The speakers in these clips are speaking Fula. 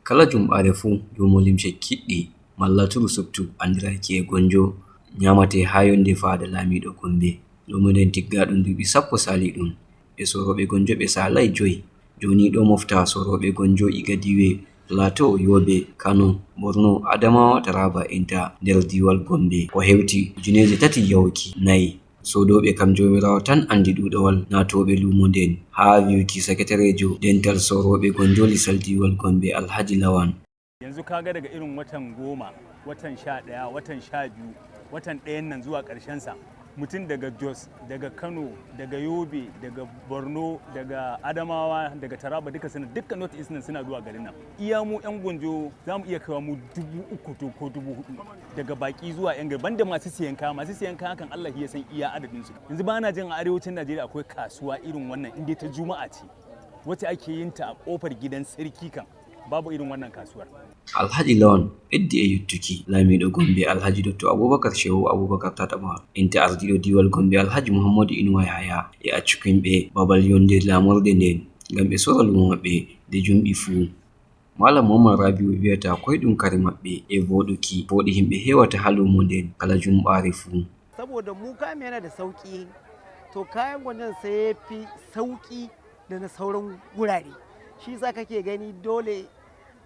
kala jumɓare fuu luumo limce kiɗɗi malla turu subtu andiraki gonjo nyamate ha yonde faada laamiɗo Gombe. Luumo nden tiggaɗum duuɓi 10 sali ɗum ɓe sorooɓe gonjo ɓe salai 5. Joni ɗo mofta sorooɓe gonjo Iga Diiwe Plateau, Yobe, Kano, Borno, Adamawa, Taraba enta nder diwal Gombe ko hewti 3,000 yahuki 4. Sodoɓe kam jomirawo tan andi ɗuɗawol natoɓe luumo nden ha wi'uki sakatarejo dental sorooɓe gonjo lisal diwal Gombe Alhaji Lawan. Yanzu kaga daga irin watan 10, watan 11, watan 12, watan 1 nan zuwa ƙarshen sa mutum daga Jos, daga Kano, daga Yobe, daga Borno, daga Adamawa, daga Taraba duka dukkan North East nan suna zuwa garin nan. Iya mu yan Gonjo za mu iya kawo mu 3,000 ko 4,000 daga baki zuwa yan gari banda masu siyan kaya kan Allah ya san iya adadin su. Yanzu ba na jin a arewacin Najeriya akwai kasuwa irin wannan inda ta Juma'a ce wacce ake yin ta a kofar gidan sarki kan babu irin wannan kasuwar. Alhaji Lawan ɓeddi e yettuki laamiɗo Gombe Alhaji Dotto Abubakar Shehu Abubakar Tataɓa enta ardiɗo diwal Gombe Alhaji Muhammadu Inuwa Yahaya e accuki himɓe babal yonde lamorde nden ngam ɓe sora luumo maɓɓe nde jumɓi fuu. Malam Muhammad Rabiu wiyata koyɗum kare maɓɓe e voɗuki voɗi himɓe hewata ha luumo nden kala jumɓare fuu. Saboda mu kayan yana da sauki to kayan gwanjon sai ya fi sauki da na sauran wurare shi sa kake gani dole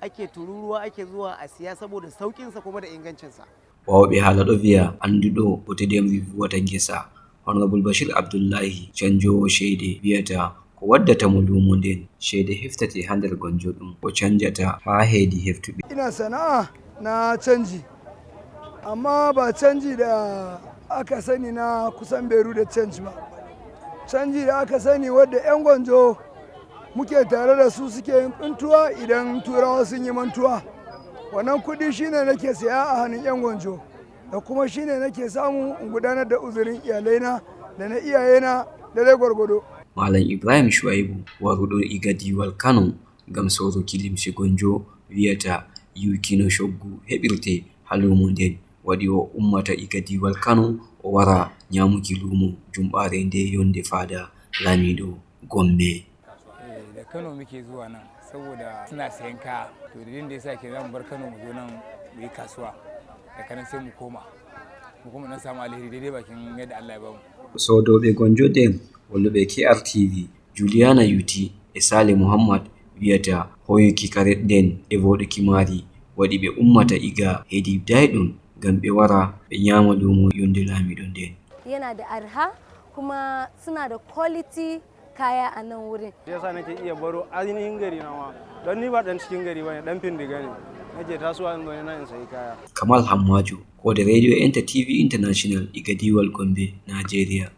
ake tururuwa ake zuwa a siya saboda saukinsa kuma da ingancinsa. Wawɓe haala ɗo wiya anduɗo bote demri vuwata ngesa. Honorable Bashir Abdullahi canjowo ceede wiyata ko waddata mo luumo nden ceede heftate ha nder gonjo ɗum o canjata ha heedi heftuɓe. Ina sana'a na canji amma ba canji da aka sani na kusan beru da canji ba. Canji da aka sani wadda 'yan Gonjo muke tare da su suke yin tsuntuwa idan turawa sun yi mantuwa. Wannan kuɗi shine nake saya a hannun 'yan Gonjo da kuma shine nake samu in gudanar da uzurin iyalaina da na iyayena da dai gwargwado. Malam Ibrahim Shuaibu waruɗo Iga Diwal Kano ngam soruki limse Gonjo wiyata yukino coggu heɓirte ha luumo nden waɗi o ummata Iga Diwal Kano o wara nyamuki luumo jumɓare nde yonde faada laamiɗo Gombe. Da Kano muke zuwa nan saboda suna sayan kaya to da yasa ke zan bar Kano mu zo nan mu yi kasuwa da kana sai mu koma nan samu alheri daidai bakin yadda Allah ya bamu. Sodoɓe Gonjo den wolluɓe KRTV Juliana Yuti e Sale Muhammad wiyata hoyuki kare den e voɗuki maari waɗi ɓe ummata Iga hedi dayɗum ngam ɓe wara ɓe nyama luumo yonde laamiɗo nden. Yana da arha kuma suna da quality kaya a nan wurin. Yasa nake iya baro ainihin gari na ma don ni ba dan cikin gari bane dan findiga ne nake tasowa in zo na in sayi kaya. Kamal Hammaju ko da Radio Enter TV International Iga Diwal Gombe, Nigeria.